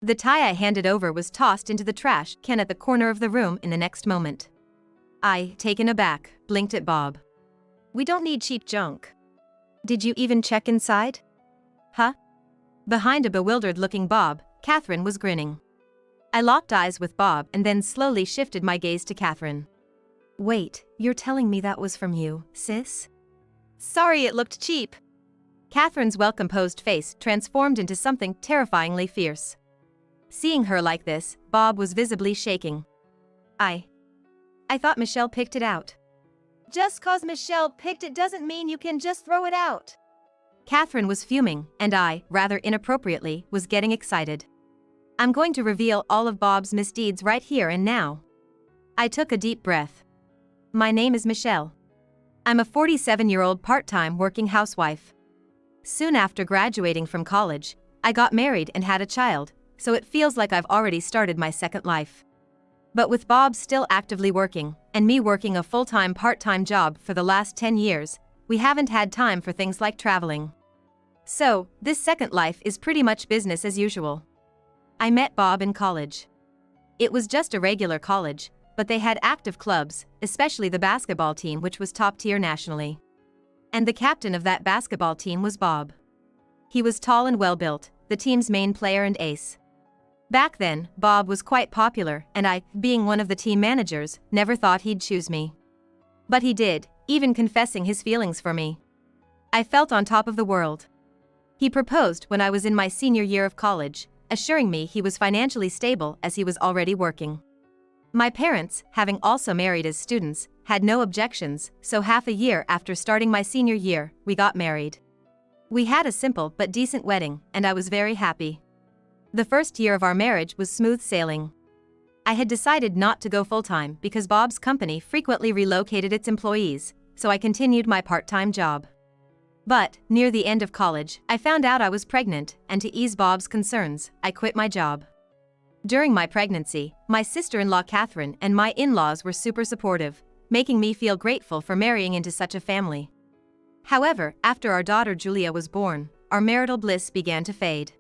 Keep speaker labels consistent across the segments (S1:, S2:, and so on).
S1: The tie I handed over was tossed into the trash can at the corner of the room in the next moment. I, taken aback, blinked at Bob. "We don't need cheap junk. Did you even check inside?" "Huh?" Behind a bewildered-looking Bob, Catherine was grinning. I locked eyes with Bob and then slowly shifted my gaze to Catherine. "Wait, you're telling me that was from you, sis?" "Sorry it looked cheap." Catherine's well-composed face transformed into something terrifyingly fierce. Seeing her like this, Bob was visibly shaking. I thought Michelle picked it out." "Just 'cause Michelle picked it doesn't mean you can just throw it out." Catherine was fuming, and I, rather inappropriately, was getting excited. "I'm going to reveal all of Bob's misdeeds right here and now." I took a deep breath. "My name is Michelle. I'm a 47-year-old part-time working housewife. Soon after graduating from college, I got married and had a child, so it feels like I've already started my second life. But with Bob still actively working, and me working a full-time part-time job for the last 10 years, we haven't had time for things like traveling. So, this second life is pretty much business as usual." I met Bob in college. It was just a regular college, but they had active clubs, especially the basketball team, which was top tier nationally. And the captain of that basketball team was Bob. He was tall and well-built, the team's main player and ace. Back then, Bob was quite popular, and I, being one of the team managers, never thought he'd choose me. But he did, even confessing his feelings for me. I felt on top of the world. He proposed when I was in my senior year of college, assuring me he was financially stable as he was already working. My parents, having also married as students, had no objections, so half a year after starting my senior year, we got married. We had a simple but decent wedding, and I was very happy. The first year of our marriage was smooth sailing. I had decided not to go full-time because Bob's company frequently relocated its employees, so I continued my part-time job. But, near the end of college, I found out I was pregnant, and to ease Bob's concerns, I quit my job. During my pregnancy, my sister-in-law Catherine and my in-laws were super supportive, making me feel grateful for marrying into such a family. However, after our daughter Julia was born, our marital bliss began to fade.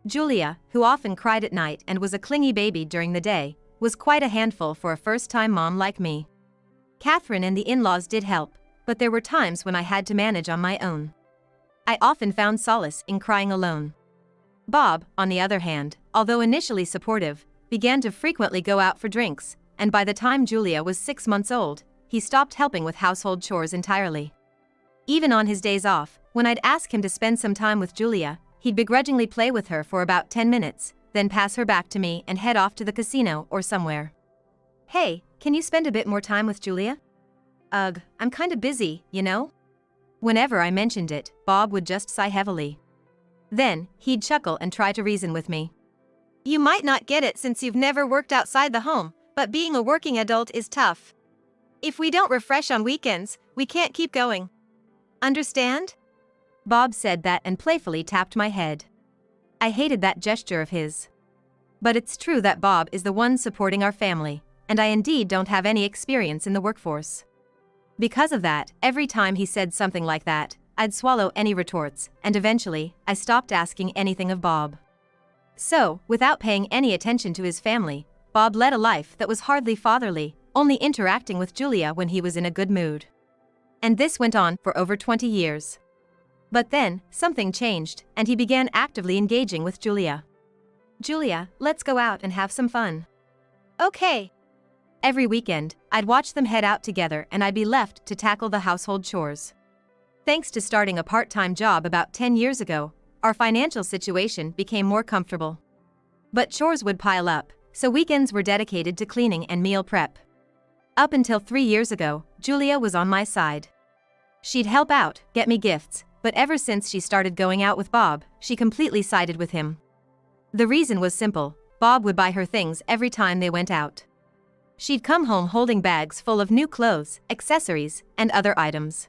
S1: Julia, who often cried at night and was a clingy baby during the day, was quite a handful for a first-time mom like me. Catherine and the in-laws did help, but there were times when I had to manage on my own. I often found solace in crying alone. Bob, on the other hand, although initially supportive, began to frequently go out for drinks, and by the time Julia was 6 months old, he stopped helping with household chores entirely. Even on his days off, when I'd ask him to spend some time with Julia, he'd begrudgingly play with her for about 10 minutes, then pass her back to me and head off to the casino or somewhere. "Hey, can you spend a bit more time with Julia?" "Ugh, I'm kinda busy, you know?" Whenever I mentioned it, Bob would just sigh heavily. Then, he'd chuckle and try to reason with me. "You might not get it since you've never worked outside the home, but being a working adult is tough. If we don't refresh on weekends, we can't keep going. Understand?" Bob said that and playfully tapped my head. I hated that gesture of his. But it's true that Bob is the one supporting our family, and I indeed don't have any experience in the workforce. Because of that, every time he said something like that, I'd swallow any retorts, and eventually, I stopped asking anything of Bob. So, without paying any attention to his family, Bob led a life that was hardly fatherly, only interacting with Julia when he was in a good mood. And this went on for over 20 years. But then, something changed, and he began actively engaging with Julia. "Julia, let's go out and have some fun." "Okay." Every weekend, I'd watch them head out together and I'd be left to tackle the household chores. Thanks to starting a part-time job about 10 years ago, our financial situation became more comfortable. But chores would pile up, so weekends were dedicated to cleaning and meal prep. Up until 3 years ago, Julia was on my side. She'd help out, get me gifts, but ever since she started going out with Bob, she completely sided with him. The reason was simple: Bob would buy her things every time they went out. She'd come home holding bags full of new clothes, accessories, and other items.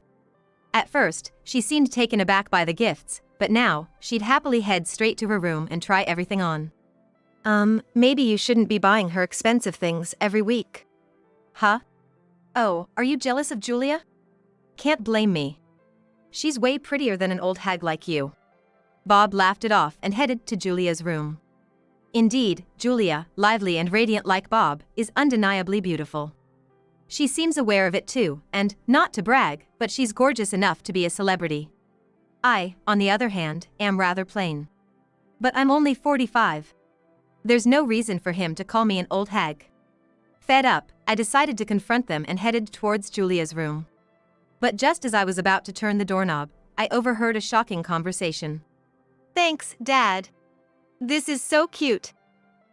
S1: At first, she seemed taken aback by the gifts, but now, she'd happily head straight to her room and try everything on. Maybe you shouldn't be buying her expensive things every week." "Huh? Oh, are you jealous of Julia?" "Can't blame me. She's way prettier than an old hag like you." Bob laughed it off and headed to Julia's room. Indeed, Julia, lively and radiant like Bob, is undeniably beautiful. She seems aware of it too, and, not to brag, but she's gorgeous enough to be a celebrity. I, on the other hand, am rather plain. But I'm only 45. There's no reason for him to call me an old hag. Fed up, I decided to confront them and headed towards Julia's room. But just as I was about to turn the doorknob, I overheard a shocking conversation. "Thanks, Dad. This is so cute.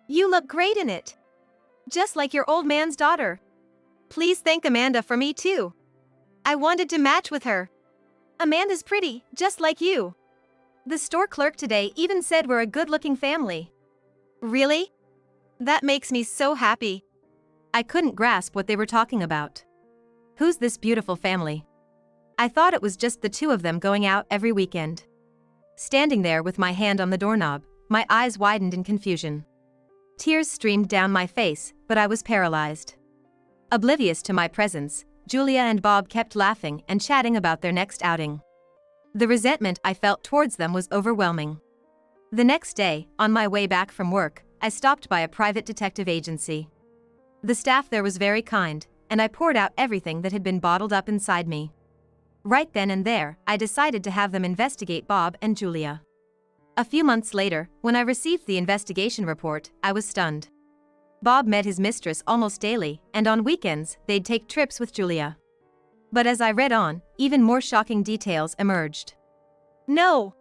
S1: You look great in it. Just like your old man's daughter. Please thank Amanda for me too. I wanted to match with her. Amanda's pretty, just like you. The store clerk today even said we're a good-looking family." "Really? That makes me so happy." I couldn't grasp what they were talking about. Who's this beautiful family? I thought it was just the two of them going out every weekend. Standing there with my hand on the doorknob, my eyes widened in confusion. Tears streamed down my face, but I was paralyzed. Oblivious to my presence, Julia and Bob kept laughing and chatting about their next outing. The resentment I felt towards them was overwhelming. The next day, on my way back from work, I stopped by a private detective agency. The staff there was very kind, and I poured out everything that had been bottled up inside me. Right then and there, I decided to have them investigate Bob and Julia. A few months later, when I received the investigation report, I was stunned. Bob met his mistress almost daily, and on weekends, they'd take trips with Julia. But as I read on, even more shocking details emerged. "No!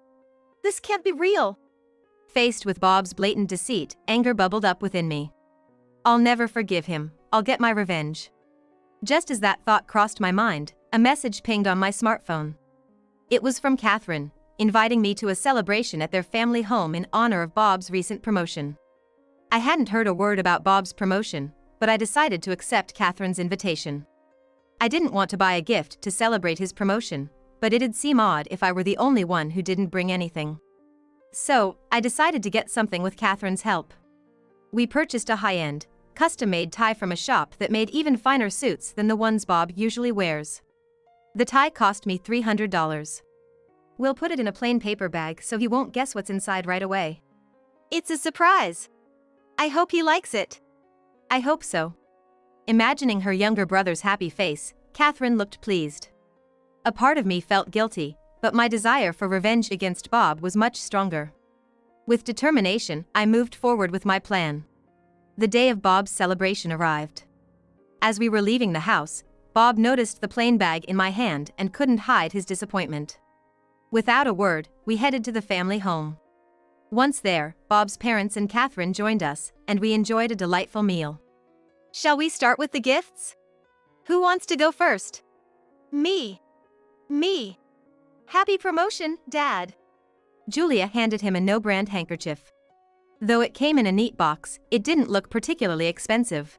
S1: This can't be real!" Faced with Bob's blatant deceit, anger bubbled up within me. "I'll never forgive him. I'll get my revenge." Just as that thought crossed my mind, a message pinged on my smartphone. It was from Catherine, inviting me to a celebration at their family home in honor of Bob's recent promotion. I hadn't heard a word about Bob's promotion, but I decided to accept Catherine's invitation. I didn't want to buy a gift to celebrate his promotion, but it'd seem odd if I were the only one who didn't bring anything. So, I decided to get something with Catherine's help. We purchased a high-end, custom-made tie from a shop that made even finer suits than the ones Bob usually wears. The tie cost me $300. We'll put it in a plain paper bag so he won't guess what's inside right away. It's a surprise. I hope he likes it. I hope so. Imagining her younger brother's happy face, Catherine looked pleased. A part of me felt guilty, but my desire for revenge against Bob was much stronger. With determination, I moved forward with my plan. The day of Bob's celebration arrived. As we were leaving the house, Bob noticed the plain bag in my hand and couldn't hide his disappointment. Without a word, we headed to the family home. Once there, Bob's parents and Catherine joined us, and we enjoyed a delightful meal. "Shall we start with the gifts? Who wants to go first?" Me. Happy promotion, Dad." Julia handed him a no-brand handkerchief. Though it came in a neat box, it didn't look particularly expensive.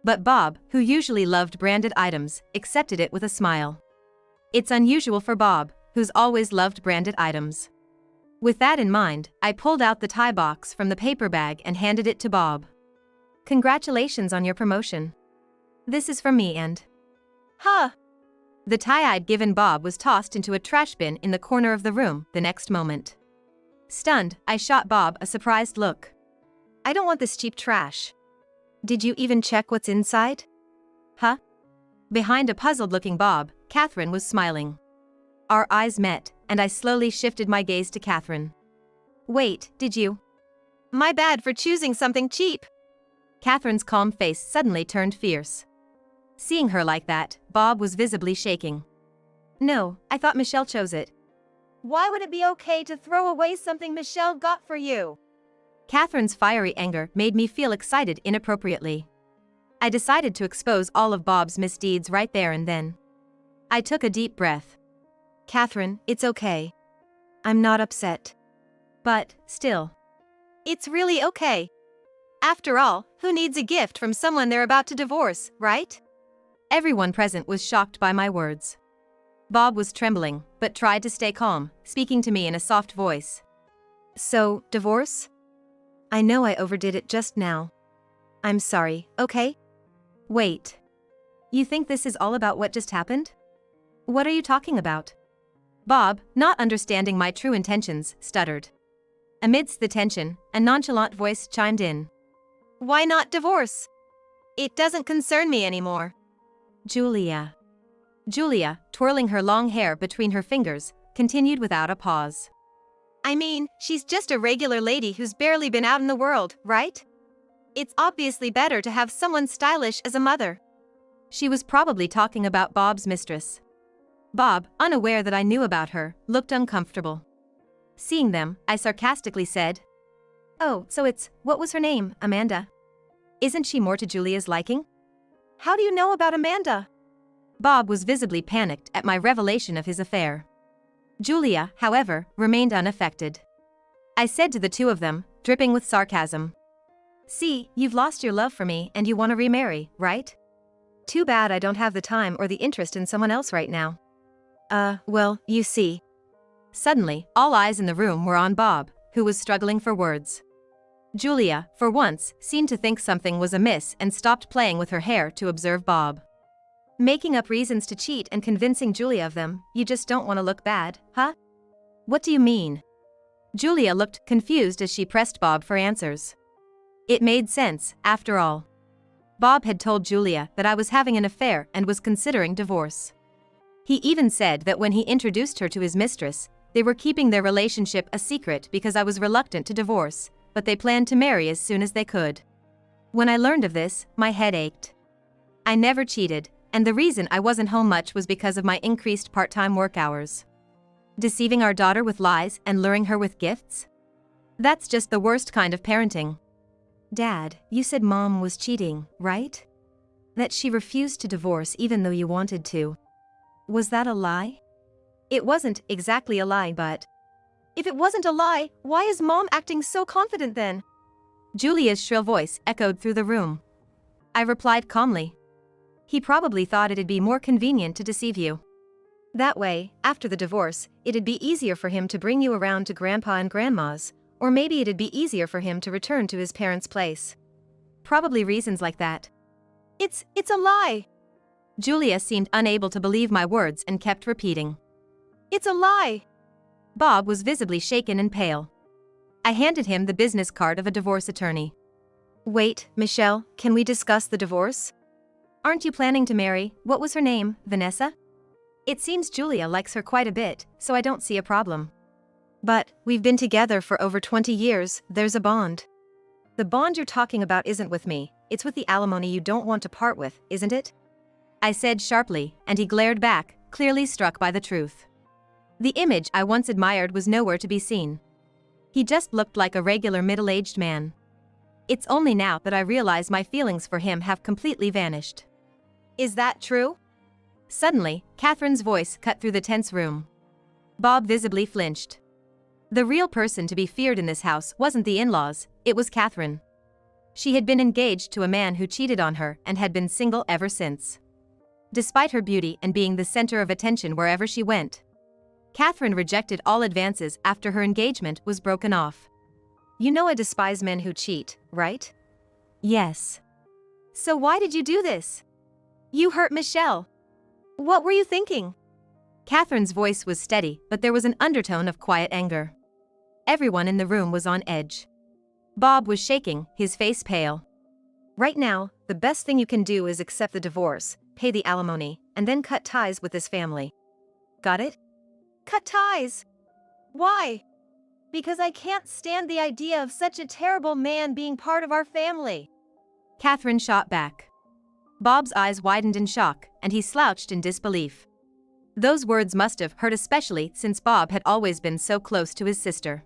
S1: But Bob, who usually loved branded items, accepted it with a smile. It's unusual for Bob, who's always loved branded items. With that in mind, I pulled out the tie box from the paper bag and handed it to Bob. "Congratulations on your promotion. This is from me and..." "Huh!" The tie I'd given Bob was tossed into a trash bin in the corner of the room the next moment. Stunned, I shot Bob a surprised look. "I don't want this cheap trash. Did you even check what's inside?" "Huh?" Behind a puzzled-looking Bob, Catherine was smiling. Our eyes met, and I slowly shifted my gaze to Catherine. "Wait, did you?" "My bad for choosing something cheap." Catherine's calm face suddenly turned fierce. Seeing her like that, Bob was visibly shaking. "No, I thought Michelle chose it." "Why would it be okay to throw away something Michelle got for you?" Catherine's fiery anger made me feel excited inappropriately. I decided to expose all of Bob's misdeeds right there and then. I took a deep breath. "Catherine, it's okay. I'm not upset. But, still. It's really okay. After all, who needs a gift from someone they're about to divorce, right?" Everyone present was shocked by my words. Bob was trembling, but tried to stay calm, speaking to me in a soft voice. "So, divorce? I know I overdid it just now. I'm sorry, okay? Wait. You think this is all about what just happened? What are you talking about?" Bob, not understanding my true intentions, stuttered. Amidst the tension, a nonchalant voice chimed in. Why not divorce? It doesn't concern me anymore. Julia. Julia, twirling her long hair between her fingers, continued without a pause. I mean, she's just a regular lady who's barely been out in the world, right? It's obviously better to have someone stylish as a mother. She was probably talking about Bob's mistress. Bob, unaware that I knew about her, looked uncomfortable. Seeing them, I sarcastically said, Oh, so what was her name, Amanda? Isn't she more to Julia's liking? How do you know about Amanda? Bob was visibly panicked at my revelation of his affair. Julia, however, remained unaffected. I said to the two of them, dripping with sarcasm. See, you've lost your love for me and you want to remarry, right? Too bad I don't have the time or the interest in someone else right now. Well, you see. Suddenly, all eyes in the room were on Bob, who was struggling for words. Julia, for once, seemed to think something was amiss and stopped playing with her hair to observe Bob. Making up reasons to cheat and convincing Julia of them, you just don't want to look bad, huh? What do you mean? Julia looked confused as she pressed Bob for answers. It made sense, after all. Bob had told Julia that I was having an affair and was considering divorce. He even said that when he introduced her to his mistress, they were keeping their relationship a secret because I was reluctant to divorce, but they planned to marry as soon as they could. When I learned of this, my head ached. I never cheated, and the reason I wasn't home much was because of my increased part-time work hours. Deceiving our daughter with lies and luring her with gifts? That's just the worst kind of parenting. Dad, you said Mom was cheating, right? That she refused to divorce even though you wanted to. Was that a lie? It wasn't exactly a lie, but... If it wasn't a lie, why is Mom acting so confident then? Julia's shrill voice echoed through the room. I replied calmly. He probably thought it'd be more convenient to deceive you. That way, after the divorce, it'd be easier for him to bring you around to Grandpa and Grandma's, or maybe it'd be easier for him to return to his parents' place. Probably reasons like that. It's a lie. Julia seemed unable to believe my words and kept repeating. It's a lie. Bob was visibly shaken and pale. I handed him the business card of a divorce attorney. Wait, Michelle, can we discuss the divorce? Aren't you planning to marry, what was her name, Vanessa? It seems Julia likes her quite a bit, so I don't see a problem. But, we've been together for over 20 years, there's a bond. The bond you're talking about isn't with me, it's with the alimony you don't want to part with, isn't it? I said sharply, and he glared back, clearly struck by the truth. The image I once admired was nowhere to be seen. He just looked like a regular middle-aged man. It's only now that I realize my feelings for him have completely vanished. Is that true? Suddenly, Catherine's voice cut through the tense room. Bob visibly flinched. The real person to be feared in this house wasn't the in-laws, it was Catherine. She had been engaged to a man who cheated on her and had been single ever since. Despite her beauty and being the center of attention wherever she went, Catherine rejected all advances after her engagement was broken off. You know I despise men who cheat, right? Yes. So why did you do this? You hurt Michelle. What were you thinking? Catherine's voice was steady, but there was an undertone of quiet anger. Everyone in the room was on edge. Bob was shaking, his face pale. Right now, the best thing you can do is accept the divorce, pay the alimony, and then cut ties with this family. Got it? Cut ties? Why? Because I can't stand the idea of such a terrible man being part of our family. Catherine shot back. Bob's eyes widened in shock, and he slouched in disbelief. Those words must have hurt, especially since Bob had always been so close to his sister.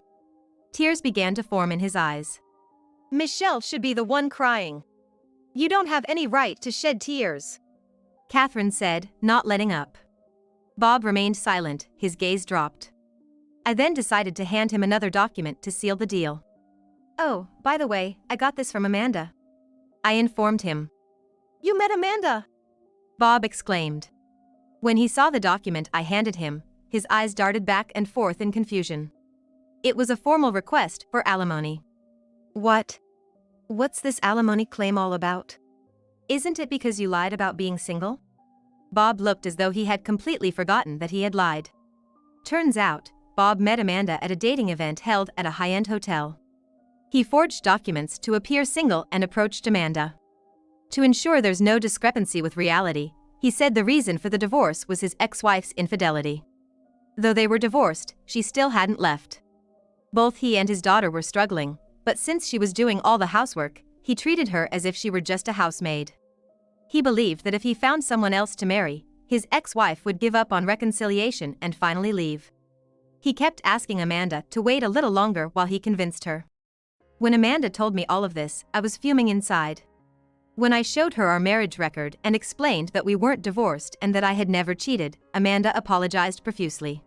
S1: Tears began to form in his eyes. Michelle should be the one crying. You don't have any right to shed tears, Catherine said, not letting up. Bob remained silent, his gaze dropped. I then decided to hand him another document to seal the deal. Oh, by the way, I got this from Amanda. I informed him. You met Amanda? Bob exclaimed. When he saw the document I handed him, his eyes darted back and forth in confusion. It was a formal request for alimony. What? What's this alimony claim all about? Isn't it because you lied about being single? Bob looked as though he had completely forgotten that he had lied. Turns out, Bob met Amanda at a dating event held at a high-end hotel. He forged documents to appear single and approached Amanda. To ensure there's no discrepancy with reality, he said the reason for the divorce was his ex-wife's infidelity. Though they were divorced, she still hadn't left. Both he and his daughter were struggling, but since she was doing all the housework, he treated her as if she were just a housemaid. He believed that if he found someone else to marry, his ex-wife would give up on reconciliation and finally leave. He kept asking Amanda to wait a little longer while he convinced her. When Amanda told me all of this, I was fuming inside. When I showed her our marriage record and explained that we weren't divorced and that I had never cheated, Amanda apologized profusely.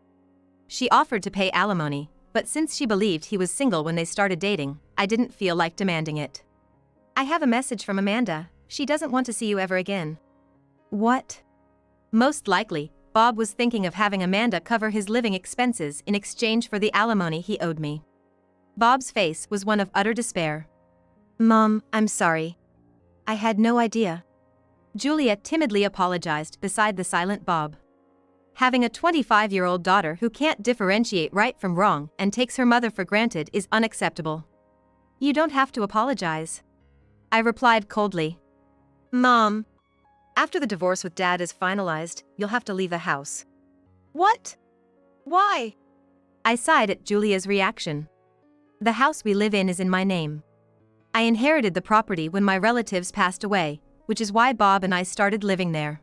S1: She offered to pay alimony, but since she believed he was single when they started dating, I didn't feel like demanding it. I have a message from Amanda. She doesn't want to see you ever again. What? Most likely, Bob was thinking of having Amanda cover his living expenses in exchange for the alimony he owed me. Bob's face was one of utter despair. Mom, I'm sorry. I had no idea. Julia timidly apologized beside the silent Bob. Having a 25-year-old daughter who can't differentiate right from wrong and takes her mother for granted is unacceptable. You don't have to apologize. I replied coldly. Mom, after the divorce with Dad is finalized, you'll have to leave the house. What? Why? I sighed at Julia's reaction. The house we live in is in my name. I inherited the property when my relatives passed away, which is why Bob and I started living there.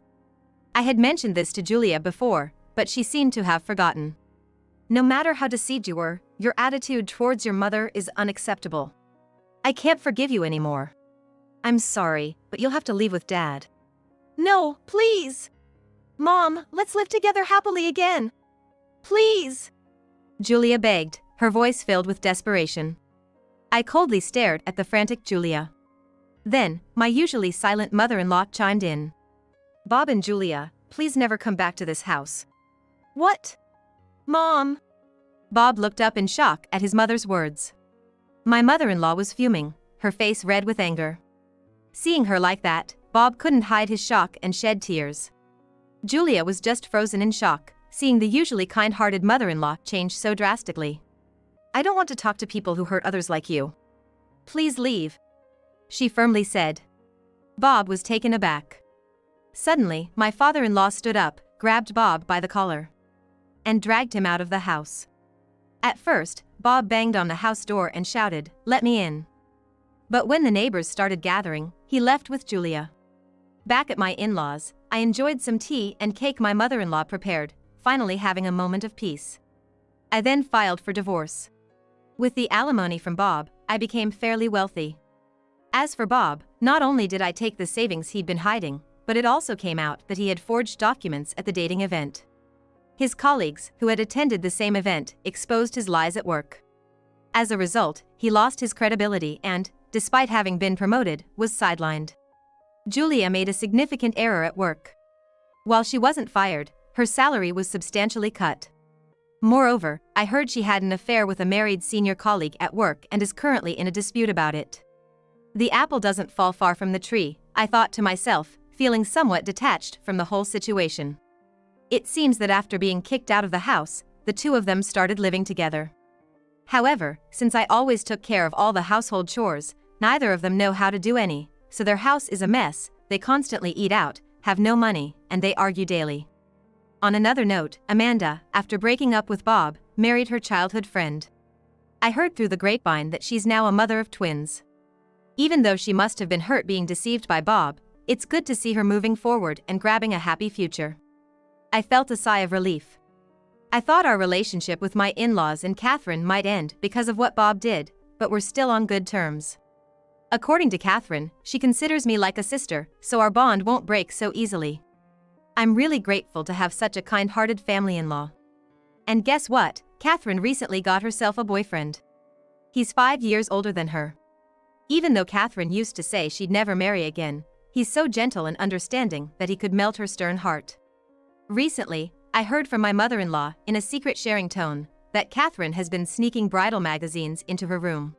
S1: I had mentioned this to Julia before, but she seemed to have forgotten. No matter how deceived you were, your attitude towards your mother is unacceptable. I can't forgive you anymore. I'm sorry, but you'll have to leave with Dad. No, please. Mom, let's live together happily again. Please. Julia begged, her voice filled with desperation. I coldly stared at the frantic Julia. Then, my usually silent mother-in-law chimed in. Bob and Julia, please never come back to this house. What? Mom? Bob looked up in shock at his mother's words. My mother-in-law was fuming, her face red with anger. Seeing her like that, Bob couldn't hide his shock and shed tears. Julia was just frozen in shock, seeing the usually kind-hearted mother-in-law change so drastically. I don't want to talk to people who hurt others like you. Please leave, she firmly said. Bob was taken aback. Suddenly, my father-in-law stood up, grabbed Bob by the collar, and dragged him out of the house. At first, Bob banged on the house door and shouted, "Let me in." But when the neighbors started gathering, he left with Julia. Back at my in-laws, I enjoyed some tea and cake my mother-in-law prepared, finally having a moment of peace. I then filed for divorce. With the alimony from Bob, I became fairly wealthy. As for Bob, not only did I take the savings he'd been hiding, but it also came out that he had forged documents at the dating event. His colleagues, who had attended the same event, exposed his lies at work. As a result, he lost his credibility and, despite having been promoted, was sidelined. Julia made a significant error at work. While she wasn't fired, her salary was substantially cut. Moreover, I heard she had an affair with a married senior colleague at work and is currently in a dispute about it. The apple doesn't fall far from the tree, I thought to myself, feeling somewhat detached from the whole situation. It seems that after being kicked out of the house, the two of them started living together. However, since I always took care of all the household chores, neither of them know how to do any, so their house is a mess, they constantly eat out, have no money, and they argue daily. On another note, Amanda, after breaking up with Bob, married her childhood friend. I heard through the grapevine that she's now a mother of twins. Even though she must have been hurt being deceived by Bob, it's good to see her moving forward and grabbing a happy future. I felt a sigh of relief. I thought our relationship with my in-laws and Catherine might end because of what Bob did, but we're still on good terms. According to Catherine, she considers me like a sister, so our bond won't break so easily. I'm really grateful to have such a kind-hearted family-in-law. And guess what? Catherine recently got herself a boyfriend. He's 5 years older than her. Even though Catherine used to say she'd never marry again, he's so gentle and understanding that he could melt her stern heart. Recently, I heard from my mother-in-law, in a secret sharing tone, that Catherine has been sneaking bridal magazines into her room.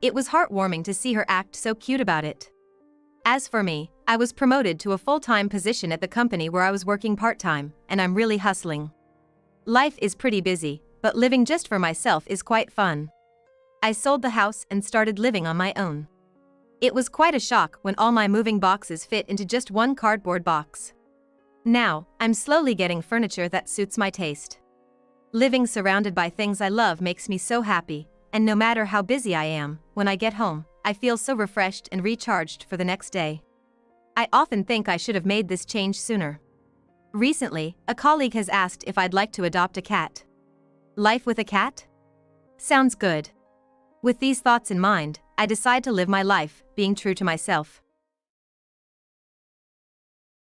S1: It was heartwarming to see her act so cute about it. As for me, I was promoted to a full-time position at the company where I was working part-time, and I'm really hustling. Life is pretty busy, but living just for myself is quite fun. I sold the house and started living on my own. It was quite a shock when all my moving boxes fit into just one cardboard box. Now, I'm slowly getting furniture that suits my taste. Living surrounded by things I love makes me so happy, and no matter how busy I am, when I get home, I feel so refreshed and recharged for the next day. I often think I should have made this change sooner. Recently, a colleague has asked if I'd like to adopt a cat. Life with a cat? Sounds good. With these thoughts in mind, I decide to live my life, being true to myself.